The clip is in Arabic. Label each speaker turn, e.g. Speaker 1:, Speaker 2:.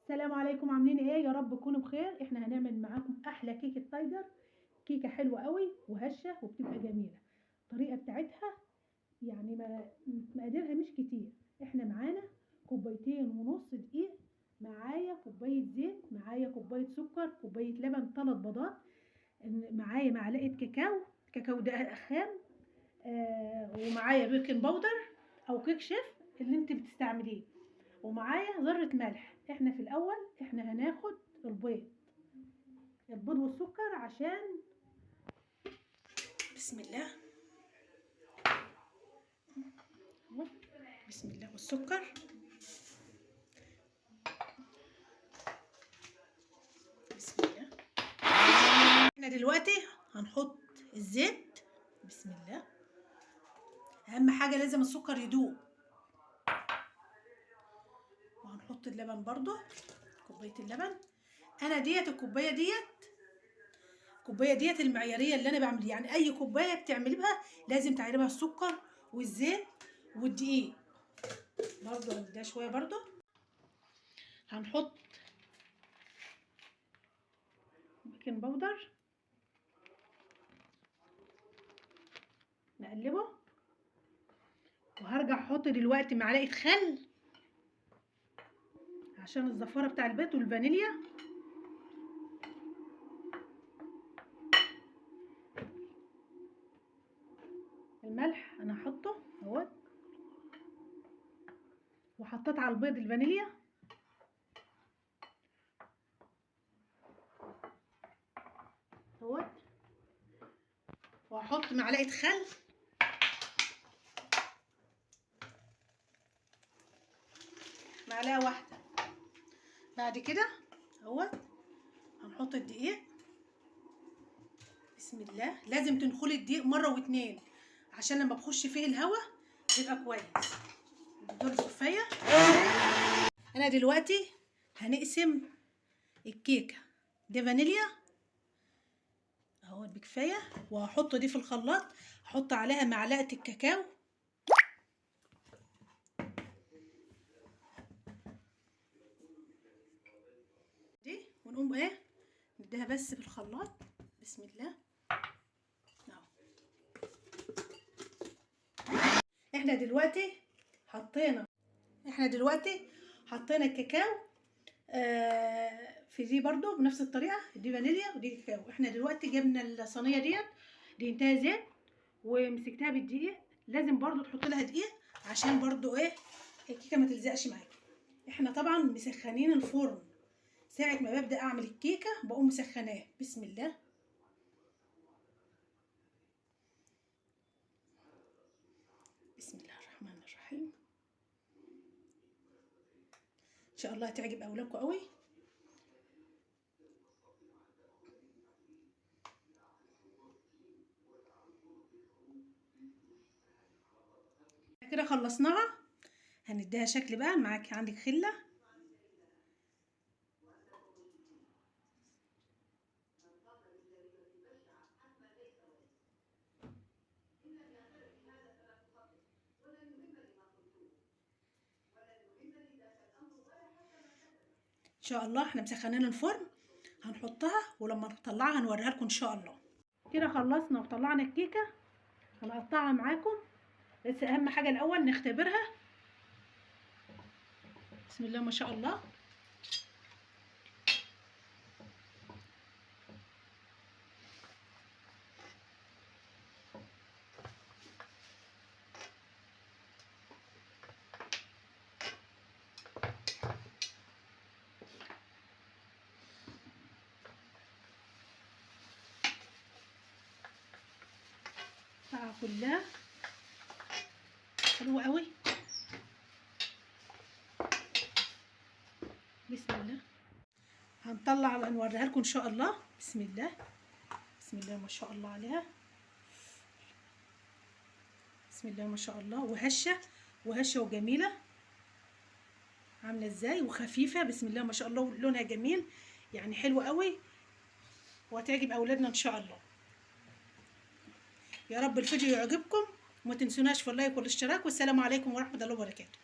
Speaker 1: السلام عليكم، عاملين ايه؟ يا رب تكونوا بخير. احنا هنعمل معاكم احلى كيكه تايجر. كيكه حلوه قوي وهشه وبتبقى جميله. الطريقه بتاعتها يعني مقاديرها مش كتير. احنا معانا كوبايتين ونص دقيق، معايا كوبايه زيت، معايا كوبايه سكر، كوبايه لبن، 3 بيضات، معايا معلقه كاكاو ده خام، ومعايا بيكنج باودر او كيك شيف اللي انت بتستعمليه، ومعايا ذرة ملح. احنا في الاول هناخد البيض والسكر عشان بسم الله. بسم الله والسكر. بسم الله. احنا دلوقتي هنحط الزيت. بسم الله. اهم حاجة لازم السكر يدوب. وهنحط اللبن برضو، كوباية اللبن. انا ديت الكوباية ديت المعيارية اللي انا بعمل، يعني اي كوباية بتعملي بها لازم تعملي بها السكر والزيت والدقيق. برضو ده شوية. برضو هنحط بيكنج باودر، نقلبه. وهرجع احط دلوقتي معلقة خل عشان الزفارة بتاع البيض والفانيليا. الملح انا هحطه اهوت، وحطيت على البيض الفانيليا. اهوت، وهحط معلقة خل، معلقة واحدة. بعد كده اهوت هنحط الدقيق. بسم الله. لازم تنخلي الدقيق مرة واتنين عشان لما بخش فيه الهواء يبقى كويس. دول كفاية. انا دلوقتي هنقسم الكيكة دي فانيليا اهوت بكفاية، وهحط دي في الخلاط. هحط عليها معلقة الكاكاو دي، ونقوم ايه نديها بس في الخلاط. بسم الله. اهو احنا دلوقتي حطينا الكاكاو في دي برضو بنفس الطريقه. دي فانيليا ودي كاكاو. احنا دلوقتي جبنا الصينيه ديت دهنتها زيت ومسكتها بالدقيق. لازم برضو تحط لها دقيق عشان برضو ايه الكيكه ما تلزقش معاكي. احنا طبعا مسخنين الفرن. ساعه ما ببدا اعمل الكيكه بقوم مسخناه. بسم الله. بسم الله الرحمن الرحيم. ان شاء الله تعجب اولادكم قوي. كده خلصناها. هنديها شكل بقى. معاكي عندك خله، ان شاء الله. احنا مسخنين الفرن، هنحطها ولما نطلعها هنوريها لكم ان شاء الله. كده خلصنا وطلعنا الكيكه. هنقطعها معاكم، بس اهم حاجه الاول نختبرها. بسم الله ما شاء الله. كلها حلوه قوي. بسم الله. هنطلع نوريها لكم ان شاء الله. بسم الله. بسم الله ما شاء الله عليها. بسم الله ما شاء الله. وهشه وجميله. عامله ازاي وخفيفه. بسم الله ما شاء الله. لونها جميل يعني حلو قوي، وهتعجب اولادنا ان شاء الله. يا رب الفيديو يعجبكم، وما تنسوناش في اللايك والاشتراك. والسلام عليكم ورحمه الله وبركاته.